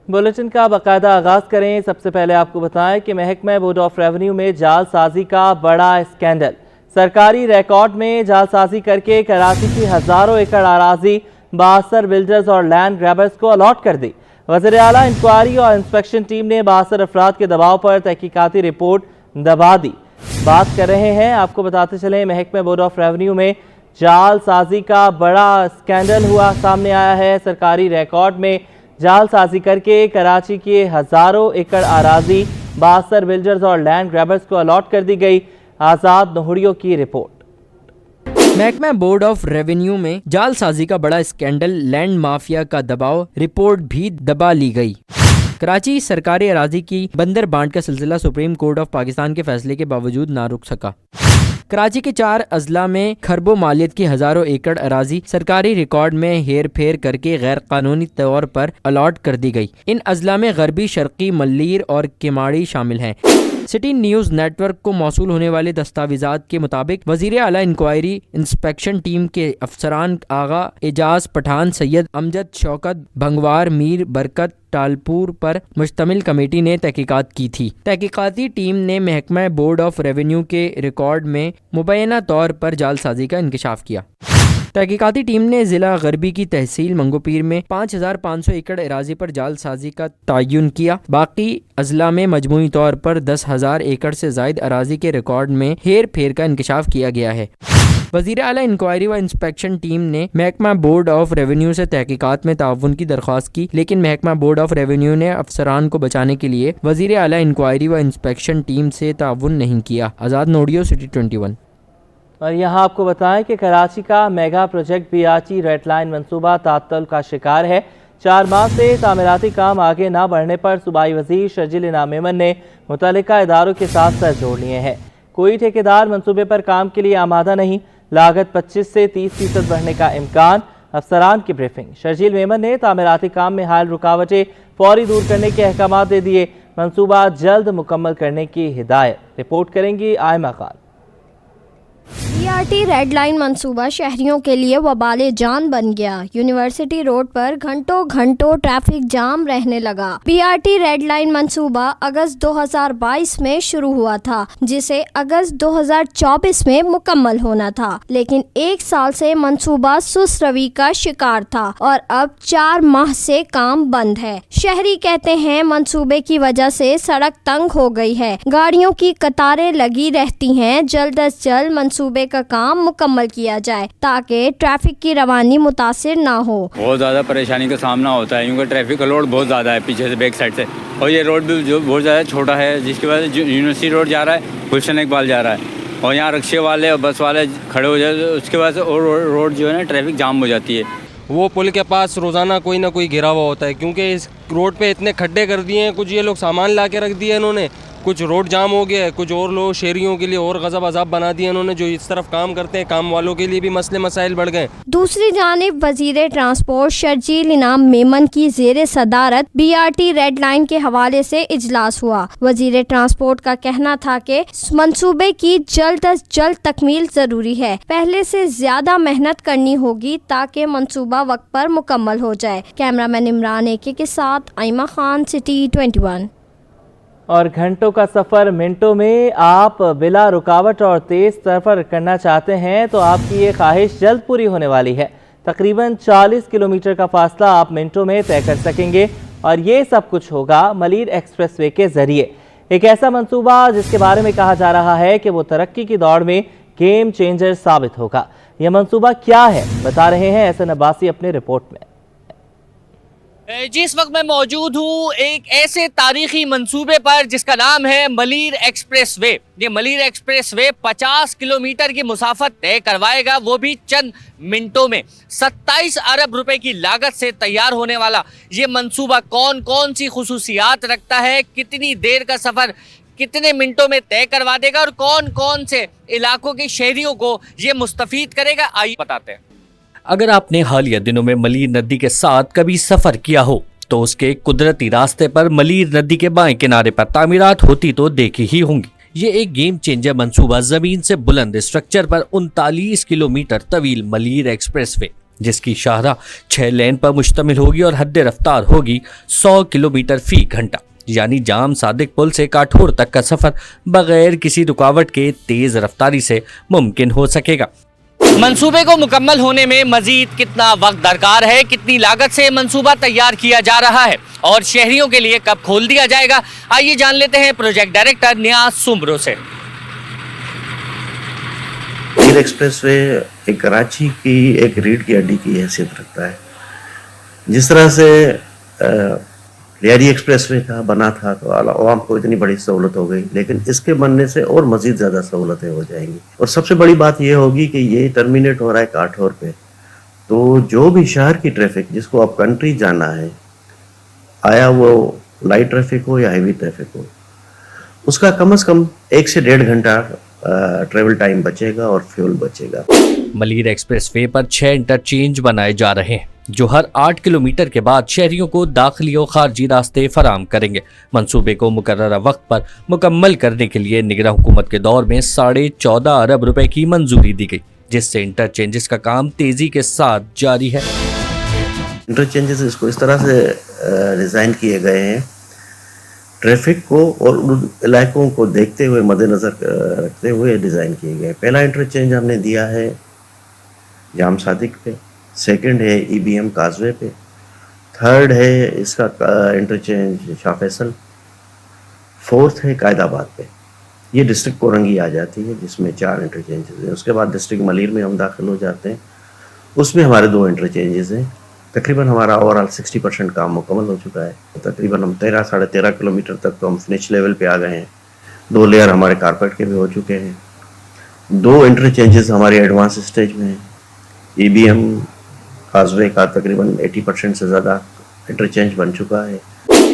Bulletin का बाकायदा आगाज करें। सबसे पहले आपको बताएं कि महकमा बोर्ड ऑफ रेवेन्यू में जालसाजी का बड़ा स्कैंडल। सरकारी रिकॉर्ड में जालसाजी करके कराची की हजारों एकड़ अराजी 72 बिल्डर्स और लैंड ग्रैबर्स को अलॉट कर दी। वज़ीर आला इंक्वायरी और इंस्पेक्शन टीम ने 72 अफराद के दबाव पर तहकीकाती रिपोर्ट दबा दी। बात कर रहे हैं, आपको बताते चलें, महकमा बोर्ड ऑफ रेवेन्यू में जालसाजी का बड़ा स्कैंडल हुआ सामने आया है। सरकारी रिकॉर्ड में जालसाजी करके कराची के हजारों एकड़ अराजी 72 बिल्डर्स और लैंड ग्रैबर्स को अलॉट कर दी गई। आजाद नोहड़ियों की रिपोर्ट। महकमा बोर्ड ऑफ रेवेन्यू में जालसाजी का बड़ा स्कैंडल, लैंड माफिया का दबाव, रिपोर्ट भी दबा ली गई। कराची सरकारी अराजी की बंदर बांट का सिलसिला सुप्रीम कोर्ट ऑफ पाकिस्तान के फैसले के बावजूद ना रुक सका। कराची के 4 अजला में खरबों मालियत की हजारों एकड़ अराजी सरकारी रिकॉर्ड में हेर फेर करके गैर कानूनी तौर पर अलॉट कर दी गई। इन अजला में गरबी, शर्की, मल्लीर और किमाड़ी शामिल हैं। सिटी न्यूज़ नेटवर्क को मौसूल होने वाले दस्तावेजात के मुताबिक वज़ीर आला इंक्वायरी इंस्पेक्शन टीम के अफसरान आगा एजाज पठान, सैयद अमजद, शौकत भंगवार, मीर बरकत टालपुर पर मुश्तमिल कमेटी ने तहकीकात की थी। तहकीकाती टीम ने महकमा बोर्ड ऑफ रेवेन्यू के रिकॉर्ड में मुबैना तौर पर जालसाजी का इंकशाफ किया। तहकीकाती टीम ने जिला गरबी की तहसील मंगोपीर में 5500 एकड़ अराजी पर जालसाजी का तयन किया। बाकी अजला में मजमूई तौर पर 10,000 एकड़ से जायद अराजी के रिकॉर्ड में हेर फेर का इंकशाफ किया गया है। वज़ीर आला इंक्वायरी व इंस्पेक्शन टीम ने महकमा बोर्ड ऑफ रेवेन्यू से तहकीकात में ताउन की दरख्वास्त की, लेकिन महकमा बोर्ड ऑफ रेवेन्यू ने अफसरान को बचाने के लिए वज़ीर आला इंक्वायरी व इंस्पेक्शन टीम से ताउन नहीं किया। आज़ाद नोडियो, सिटी 21। और यहाँ आपको बताएं कि कराची का mega project BRT red line मंसूबा तातल का शिकार है। 4 माह से तामीराती काम आगे ना बढ़ने पर सूबाई वज़ीर शर्जील इनाम मेमन ने मुतल्लिका इदारों के साथ सर जोड़ लिए हैं। कोई ठेकेदार मंसूबे पर काम के लिए आमादा नहीं। लागत 25 से 30% बढ़ने का इम्कान। अफसरान की ब्रीफिंग। शर्जील मेमन ने तामीराती काम में हाल रुकावटें फौरी दूर करने के अहकाम दे दिए। मंसूबा जल्द मुकम्मल करने की हिदायत। रिपोर्ट करेंगी Aima Khan. BRT red line मंसूबा शहरियों के लिए वबाले जान बन गया। यूनिवर्सिटी रोड पर घंटों घंटों ट्रैफिक जाम रहने लगा। बीआरटी रेड लाइन मंसूबा अगस्त 2022 में शुरू हुआ था, जिसे अगस्त 2024 में मुकम्मल होना था, लेकिन 1 साल से मंसूबा सुस्त रवि का शिकार था और अब 4 माह से काम बंद है। शहरी कहते हैं मंसूबे की वजह से सड़क तंग हो गई है, गाड़ियों की कतारें लगी रहती हैं। जल्द अज जल्द मंसूबे का काम मुकम्मल किया जाए ताकि ट्रैफिक की रवानी मुतासिर ना हो। बहुत ज़्यादा परेशानी का सामना होता है क्योंकि ट्रैफिक का लोड बहुत ज़्यादा है पीछे से, बैक साइड से, और ये रोड भी जो बहुत ज़्यादा छोटा है, जिसकी वजह से यूनिवर्सिटी रोड जा रहा है, गुलशन इकबाल जा रहा है, और यहाँ रिक्शे वाले और बस वाले खड़े हो जाते, उसकी वजह से और रोड जो है ना ट्रैफिक जाम हो जाती है। वो पुल के पास रोज़ाना कोई ना कोई घिरा हुआ होता है क्योंकि इस रोड पे इतने खड्डे कर दिए हैं। कुछ ये लोग सामान ला के रख दिए इन्होंने, कुछ रोड जाम हो गया है, कुछ और लोग शहरियों के लिए और गज़ब अज़ाब बना दिए इन्होंने, जो इस तरफ काम करते हैं, काम वालों के लिए भी मसले मसाइल बढ़ गए। दूसरी जानिब वज़ीर ट्रांसपोर्ट शर्जील इनाम मेमन की ज़ेरे सदारत बीआरटी रेड लाइन के हवाले से इजलास हुआ। वज़ीर ट्रांसपोर्ट का कहना था कि मंसूबे की जल्द अज जल्द तकमील ज़रूरी है। पहले से ज़्यादा मेहनत करनी होगी ताकि मंसूबा वक्त पर मुकम्मल हो जाए। कैमरामैन इमरान एके के साथ आयमा खान, सिटी 21। और घंटों का सफ़र मिनटों में आप बिला रुकावट और तेज़ सफ़र करना चाहते हैं तो आपकी ये ख्वाहिश जल्द पूरी होने वाली है। तकरीबन 40 किलोमीटर का फासला आप मिनटों में तय कर सकेंगे और ये सब कुछ होगा मलीर एक्सप्रेसवे के ज़रिए। एक ऐसा मंसूबा जिसके बारे में कहा जा रहा है कि वो तरक्की की दौड़ में गेम चेंजर साबित होगा। यह मंसूबा क्या है, बता रहे हैं एहसन अब्बासी अपने रिपोर्ट में। जिस वक्त मैं मौजूद हूँ एक ऐसे तारीखी मंसूबे पर जिसका नाम है मलीर एक्सप्रेसवे। ये मलीर एक्सप्रेसवे 50 किलोमीटर की मुसाफत तय करवाएगा, वो भी चंद मिनटों में। 27 अरब रुपए की लागत से तैयार होने वाला ये मंसूबा कौन कौन सी खुसूसियात रखता है, कितनी देर का सफ़र कितने मिनटों में तय करवा देगा और कौन कौन से इलाकों के शहरियों को ये मुस्तफीद करेगा, आइए बताते हैं। अगर आपने हालिया दिनों में मलीर नदी के साथ कभी सफर किया हो तो उसके कुदरती रास्ते पर मलीर नदी के बाएं किनारे पर तामीरात होती तो देखी ही होंगी। ये एक गेम चेंजर मंसूबा जमीन से बुलंद स्ट्रक्चर पर 39 किलोमीटर तवील मलीर एक्सप्रेसवे جس کی شاہراہ 6 لین پر مشتمل ہوگی اور حد رفتار ہوگی 100 کلومیٹر فی گھنٹہ، یعنی جام صادق پل سے کاٹھور تک کا سفر بغیر کسی رکاوٹ کے تیز رفتاری سے ممکن ہو سکے گا۔ منصوبے کو مکمل ہونے میں مزید کتنا وقت درکار ہے، کتنی لاگت سے منصوبہ تیار کیا جا رہا ہے اور شہریوں کے لیے کب کھول دیا جائے گا، آئیے جان لیتے ہیں پروجیکٹ ڈائریکٹر نیاز سمبرو سے۔ ملیر ایکسپریس وے ایک کراچی کی ایک ریڑھ کی ہڈی کی حیثیت رکھتا ہے۔ جس طرح سے لیاری ایکسپریس وے کا بنا تھا تو عوام کو اتنی بڑی سہولت ہو گئی، لیکن اس کے بننے سے اور مزید زیادہ سہولتیں ہو جائیں گی، اور سب سے بڑی بات یہ ہوگی کہ یہ ٹرمینیٹ ہو رہا ہے کاٹھور پہ، تو جو بھی شہر کی ٹریفک جس کو اب کنٹری جانا ہے، آیا وہ لائٹ ٹریفک ہو یا ہیوی ٹریفک ہو، اس کا کم از کم 1 سے 1.5 گھنٹہ ٹریول ٹائم بچے گا اور فیول بچے گا۔ ملیر ایکسپریس وے پر 6 انٹرچینج بنائے جا رہے ہیں جو ہر 8 کلومیٹر کے بعد شہریوں کو داخلی اور خارجی راستے فراہم کریں گے۔ منصوبے کو مقررہ وقت پر مکمل کرنے کے لیے نگراں حکومت کے دور میں 14.5 ارب روپے کی منظوری دی گئی، جس سے انٹرچینجز کا کام تیزی کے ساتھ جاری ہے۔ انٹرچینجز اس کو اس طرح سے ڈیزائن کیے گئے ہیں، ٹریفک کو اور ان علاقوں کو دیکھتے ہوئے مد نظر رکھتے ہوئے ڈیزائن کیے گئے۔ پہلا انٹرچینج ہم نے دیا ہے جام صادق پہ، سیکنڈ ہے EBM کازوے پہ، تھرڈ ہے اس کا انٹرچینج شاہ فیصل، فورتھ ہے قائد آباد پہ۔ یہ ڈسٹرکٹ کورنگی آ جاتی ہے جس میں 4 انٹرچینجز ہیں۔ اس کے بعد ڈسٹرکٹ ملیر میں ہم داخل ہو جاتے ہیں، اس میں ہمارے 2 انٹرچینجز ہیں۔ تقریباً ہمارا اوورآل 60% کام مکمل ہو چکا ہے۔ تقریباً ہم 13-13.5 کلومیٹر تک تو ہم فنش لیول پہ آ گئے ہیں۔ 2 لیئر ہمارے کارپیٹ کے بھی ہو چکے ہیں۔ 2 انٹرچینجز ہمارے ایڈوانس اسٹیج میں ہیں۔ EBM کازوے کا تقریباً 80% سے زیادہ انٹرچینج بن چکا ہے۔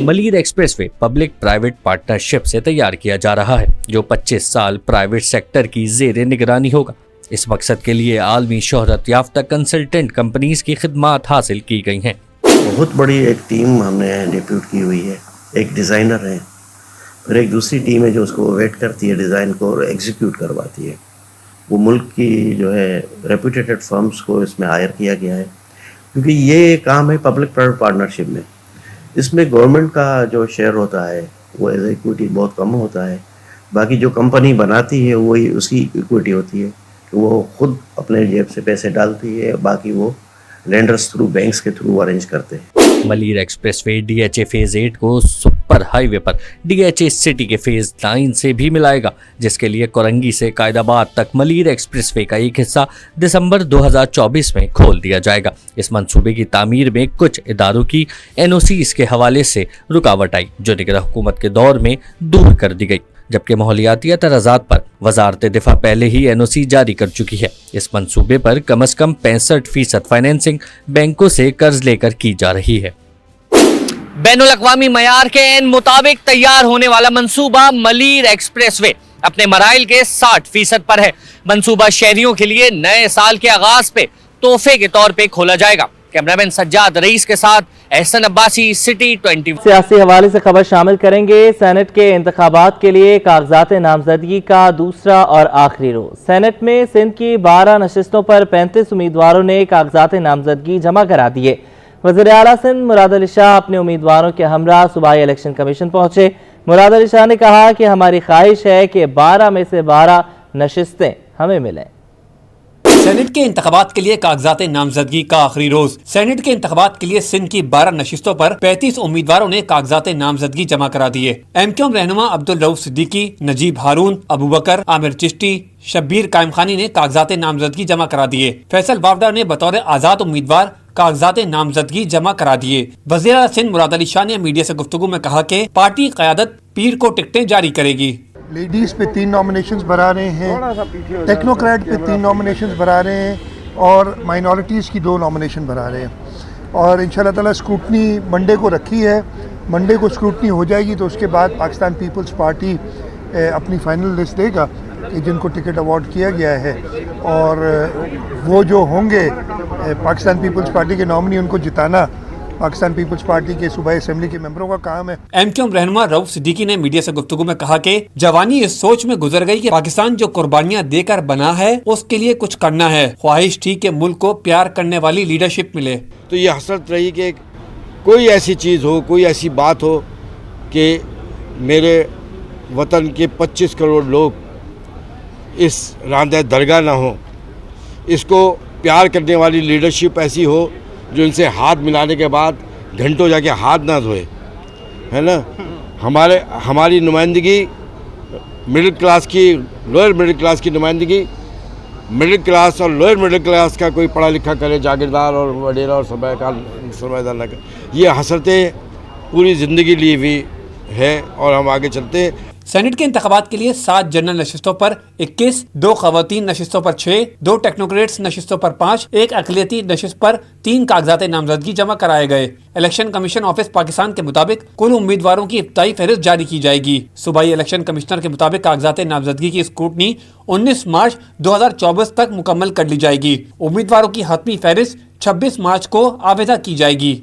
Malir express way public private partnership سے تیار کیا جا رہا ہے جو 25 سال پرائیویٹ سیکٹر کی زیر نگرانی ہوگا۔ اس مقصد کے لیے عالمی شہرت یافتہ کنسلٹنٹ کمپنیز کی خدمات حاصل کی گئی ہیں۔ بہت بڑی ایک ٹیم ہم نے ڈیپیوٹ کی ہوئی ہے، ایک ڈیزائنر ہے، پھر ایک دوسری ٹیم ہے جو اس کو ویٹ کرتی ہے ڈیزائن کو اور ایگزیکیوٹ کرواتی ہے۔ وہ ملک کی جو ہے ریپوٹیڈ فرمز کو اس میں ہائر کیا گیا ہے، کیونکہ یہ کام ہے پبلک پرائیویٹ پارٹنرشپ میں۔ اس میں گورنمنٹ کا جو شیئر ہوتا ہے وہ ایز ایکویٹی بہت کم ہوتا ہے، باقی جو کمپنی بناتی ہے وہی اس کی ایکویٹی ہوتی ہے، وہ خود اپنے جیب سے پیسے ڈالتی ہے، باقی وہ لینڈرز تھرو بینکس کے تھرو ارینج کرتے ہیں۔ Malir express way DHA phase 8 کو سپر ہائی وے پر DHA سٹی کے فیز 9 سے بھی ملائے گا، جس کے لیے کورنگی سے قائد آباد تک ملیر ایکسپریس وے کا ایک حصہ دسمبر 2024 میں کھول دیا جائے گا۔ اس منصوبے کی تعمیر میں کچھ اداروں کی NOCs کے حوالے سے رکاوٹ آئی جو نگراں حکومت کے دور میں دور کر دی گئی، جبکہ ماحولیاتی اعتراضات پر وزارت دفاع پہلے ہی NOC جاری کر چکی ہے۔ اس منصوبے پر کم از کم 65% فائنینسنگ بینکوں سے قرض لے کر کی جا رہی ہے۔ بین الاقوامی معیار کے عین مطابق تیار ہونے والا منصوبہ ملیر ایکسپریس وے اپنے مراحل کے 60% پر ہے۔ منصوبہ شہریوں کے لیے نئے سال کے آغاز پہ تحفے کے طور پہ کھولا جائے گا۔ کیمرامین سجاد رئیس کے ساتھ احسن عباسی، سٹی 20۔ سیاسی حوالے سے خبر شامل کریں گے۔ سینٹ کے انتخابات کے لیے کاغذات نامزدگی کا دوسرا اور آخری روز۔ سینٹ میں سندھ کی 12 نشستوں پر 35 امیدواروں نے کاغذات نامزدگی جمع کرا دیے۔ وزیر اعلیٰ سندھ مراد علی شاہ اپنے امیدواروں کے ہمراہ صوبائی الیکشن کمیشن پہنچے۔ مراد علی شاہ نے کہا کہ ہماری خواہش ہے کہ 12 میں سے 12 نشستیں ہمیں ملیں۔ سینٹ کے انتخابات کے لیے کاغذات نامزدگی کا آخری روز۔ سینٹ کے انتخابات کے لیے سندھ کی 12 نشستوں پر 35 امیدواروں نے کاغذات نامزدگی جمع کرا دیے۔ MQM رہنما عبدالرؤف صدیقی، نجیب ہارون، ابو بکر، عامر چشتی، شبیر قائم خانی نے کاغذات نامزدگی جمع کرا دیے۔ فیصل وافدہ نے بطور آزاد امیدوار کاغذات نامزدگی جمع کرا دیے۔ وزیر اعلیٰ سندھ مراد علی شاہ نے میڈیا سے گفتگو میں کہا کہ پارٹی قیادت پیر کو ٹکٹیں جاری کرے گی۔ لیڈیز پہ 3 نامینیشنز بھرا رہے ہیں، ٹیکنوکریٹ پہ 3 نامینیشنز بھرا رہے ہیں اور مائنورٹیز کی 2 نامینیشن بھرا رہے ہیں، اور انشاءاللہ تعالیٰ اسکروٹنی منڈے کو رکھی ہے۔ منڈے کو اسکروٹنی ہو جائے گی تو اس کے بعد پاکستان پیپلز پارٹی اپنی فائنل لسٹ دے گا کہ جن کو ٹکٹ اوارڈ کیا گیا ہے، اور وہ جو ہوں گے پاکستان پیپلز پارٹی کے نامنی ان کو جتانا पाकिस्तान पीपल्स पार्टी के सूबाई असेंबली के मेंबरों का काम है। एमक्यूएम रहनुमा रऊफ सिद्दीकी ने मीडिया से गुफ्तगू में कहा कि जवानी इस सोच में गुजर गई कि पाकिस्तान जो कुर्बानियां देकर बना है उसके लिए कुछ करना है। ख्वाहिश थी कि मुल्क को प्यार करने वाली लीडरशिप मिले। तो ये हसरत रही कि कोई ऐसी चीज़ हो, कोई ऐसी बात हो कि मेरे वतन के 25 करोड़ लोग इस रांदे दरगाह ना हो, इसको प्यार करने वाली लीडरशिप ऐसी हो जो इनसे हाथ मिलाने के बाद घंटों जाके हाथ ना धोए, है ना। हमारी नुमाइंदगी मिडिल क्लास की, लोअर मिडिल क्लास की नुमाइंदगी, मिडिल क्लास और लोअर मिडिल क्लास का कोई पढ़ा लिखा करे, जागीरदार और वडेरा और सरमायादार ना करे। ये हसरतें पूरी ज़िंदगी ली हुई है और हम आगे चलते हैं। सेनेट के इंतखाबात के लिए 7 जनरल नशिस्तों पर 21, 2 खवातीन नशिस्तों पर 6, 2 टेक्नोक्रेट्स नशिस्तों पर 5, 1 अक़लियती नशिस्त पर 3 कागजात नामजदगी जमा कराए गए। इलेक्शन कमीशन ऑफिस पाकिस्तान के मुताबिक कुल उम्मीदवारों की इब्तदाई फहरिस्त जारी की जाएगी। सूबाई इलेक्शन कमिश्नर के मुताबिक कागजात नामजदगी की स्क्रूटनी 19 मार्च 2024 तक मुकम्मल कर ली जाएगी। उम्मीदवारों की हतमी फहरिस्त 26 मार्च को आवेदा की जाएगी।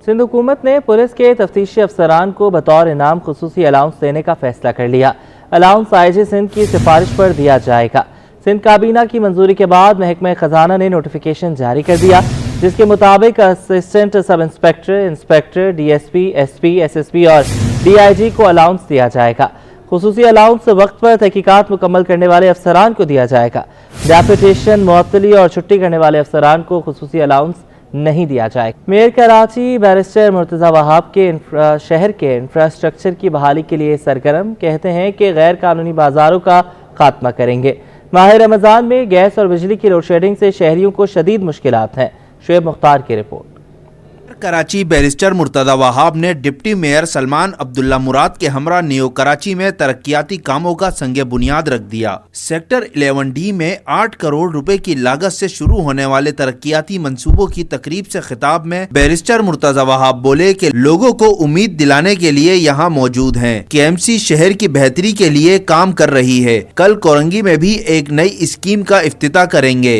सिंध हुकूमत ने पुलिस के तफ्तीशी अफसरान को बतौर इनाम खुसूसी अलाउंस देने का फैसला कर लिया। अलाउंस आईजी सिंध की सिफारिश पर दिया जाएगा। सिंध काबीना की मंजूरी के बाद महकमा खजाना ने नोटिफिकेशन जारी कर दिया, जिसके मुताबिक assistant sub inspector, inspector, DSP, SP, SSP और डीआईजी को अलाउंस दिया जाएगा। खुसूसी अलाउंस वक्त पर तहकीकात मुकम्मल करने वाले अफसरान को दिया जाएगा। डेपुटेशन, मुअत्तली और छुट्टी करने वाले अफसरान को खुसूसी अलाउंस नहीं दिया जाएगा। मेयर कराची बैरिस्टर मुर्तज़ा वहाब के शहर के इंफ्रास्ट्रक्चर की बहाली के लिए सरगर्म, कहते हैं कि गैर कानूनी बाजारों का खात्मा करेंगे। माह रमज़ान में गैस और बिजली की लोड शेडिंग से शहरियों को शदीद मुश्किलात हैं। शुएब मुख्तार की रिपोर्ट। कराची बैरिस्टर मुर्तज़ा वहाब ने डिप्टी मेयर सलमान अब्दुल्ला मुराद के हमरा न्यू कराची में तरक्याती कामों का संगे बुनियाद रख दिया। सेक्टर 11D में 8 करोड़ रुपए की लागत से शुरू होने वाले तरक्याती मंसूबों की तकरीब से खिताब में बैरिस्टर मुर्तज़ा वहाब बोले कि लोगों को उम्मीद दिलाने के लिए यहाँ मौजूद हैं। KMC शहर की बेहतरी के लिए काम कर रही है। कल कोरंगी में भी एक नई स्कीम का इफ्तिताह करेंगे।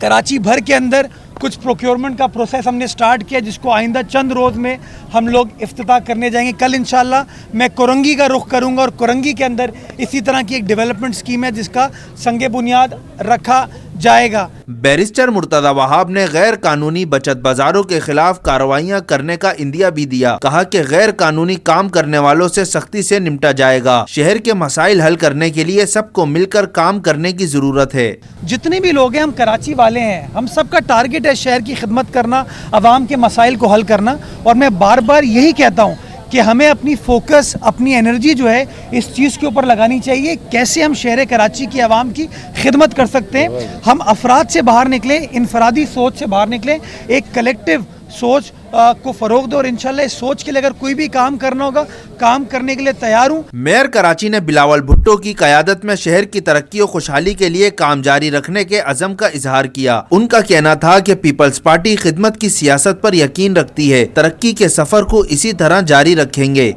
कराची भर के अंदर कुछ प्रोक्योरमेंट का प्रोसेस हमने स्टार्ट किया, जिसको आइंदा चंद रोज़ में हम लोग इफ्तिताह करने जाएंगे। कल इंशाल्लाह मैं कोरंगी का रुख करूंगा और कोरंगी के अंदर इसी तरह की एक डेवलपमेंट स्कीम है जिसका संगे बुनियाद रखा जाएगा। बैरिस्टर मुर्तज़ा वहाब ने गैर कानूनी बचत बाजारों के खिलाफ कार्रवाइयां करने का इंदिया भी दिया। कहा कि गैर कानूनी काम करने वालों से सख्ती से निपटा जाएगा। शहर के मसाइल हल करने के लिए सबको मिलकर काम करने की जरूरत है। जितने भी लोग हैं, हम कराची वाले हैं, हम सबका टारगेट है शहर की खिदमत करना, आवाम के मसाइल को हल करना। और मैं बार बार यही कहता हूँ कि हमें अपनी फोकस, अपनी एनर्जी जो है इस चीज़ के ऊपर लगानी चाहिए, कैसे हम शहर कराची की आवाम की खिदमत कर सकते हैं। हम अफराद से बाहर निकलें, इनफरादी सोच से बाहर निकलें, एक कलेक्टिव सोच को फरोग दो और इंशाल्लाह इस सोच के लिए अगर कोई भी काम करना होगा, काम करने के लिए तैयार हूँ। मेयर कराची ने बिलावल भुट्टो की क़यादत में शहर की तरक्की और खुशहाली के लिए काम जारी रखने के अज़म का इजहार किया। उनका कहना था कि पीपल्स पार्टी खिदमत की सियासत पर यकीन रखती है, तरक्की के सफर को इसी तरह जारी रखेंगे।